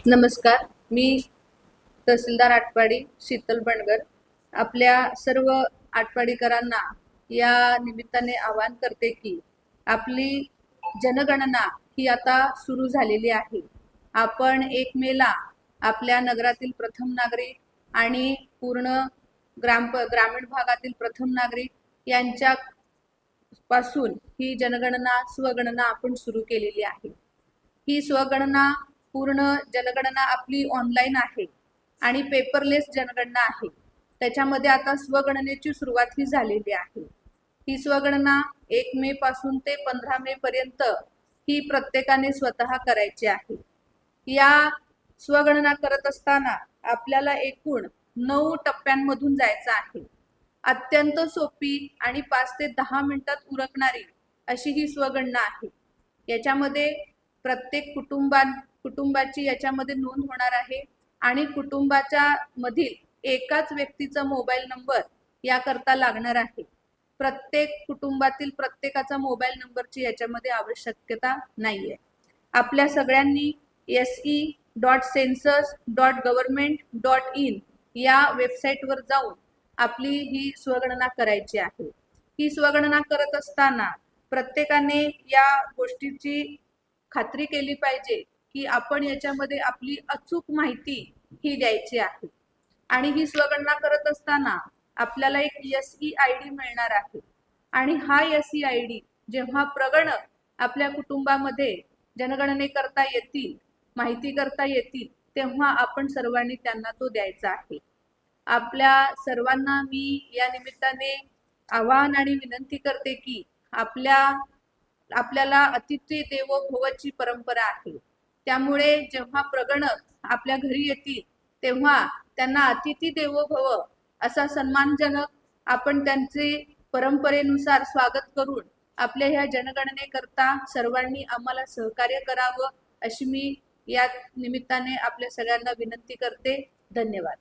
नमस्कार. मी तहसीलदार आटपाडी शीतल बंडगर आपल्या सर्व आटपाडीकरांना या निमित्ताने आवाहन करते की आपली जनगणना ही आता सुरू झालेली आहे. आपण 1 मेला आपल्या नगरातील प्रथम नागरिक आणि पूर्ण ग्रामीण भागातील प्रथम नागरिक यांच्या पासून ही जनगणना स्वगणना आपण सुरू केलेली आहे. ही स्वगणना पूर्ण जनगणना आपली ऑनलाईन आहे आणि पेपरलेस जनगणना आहे. त्याच्यामध्ये आता स्वगणनेची सुरुवात ही झालेली आहे. ही स्वगणना 1 मे पासून ते 15 मे पर्यंत ही प्रत्येकाने स्वतः करायची आहे. या स्वगणना करत असताना आपल्याला एकूण 9 टप्प्यांमधून जायचं आहे. अत्यंत सोपी आणि 5 ते 10 मिनिटात उरकणारी अशी ही स्वगणना आहे. याच्यामध्ये प्रत्येक कुटुंबाची याच्यामध्ये नोंद होणार आहे आणि कुटुंबाच्या मधील एकाच व्यक्तीचा मोबाईल नंबर याकरता लागणार आहे. प्रत्येक कुटुंबातील प्रत्येकाचा मोबाईल नंबरची याच्यामध्ये आवश्यकता नाहीये. आपल्या सगळ्यांनी se.census.government.in या वेबसाईटवर जाऊन आपली ही स्वगणना करायची आहे. ही स्वगणना करत असताना प्रत्येकाने या गोष्टीची खात्री केली पाहिजे की आपण याच्यामध्ये आपली अचूक माहिती ही द्यायची आहे. आणि ही स्वगणना करत असताना आपल्याला एक SEID मिळणार आहे आणि हा SEID जेव्हा प्रगणक आपल्या कुटुंबामध्ये जनगणने करता येतील, माहिती करता येतील, तेव्हा आपण सर्वांनी त्यांना तो द्यायचा आहे. आपल्या सर्वांना मी या निमित्ताने आवाहन आणि विनंती करते की आपल्याला अतिथी देवो भवची परंपरा आहे. त्यामुळे जेव्हा प्रगणक आपल्या घरी येतील तेव्हा त्यांना अतिथी देवो भव असा सन्मानजनक आपण त्यांचे परंपरेनुसार स्वागत करून आपल्या ह्या जनगणनेकरता सर्वांनी आम्हाला सहकार्य करावं अशी मी या निमित्ताने आपल्या सगळ्यांना विनंती करते. धन्यवाद.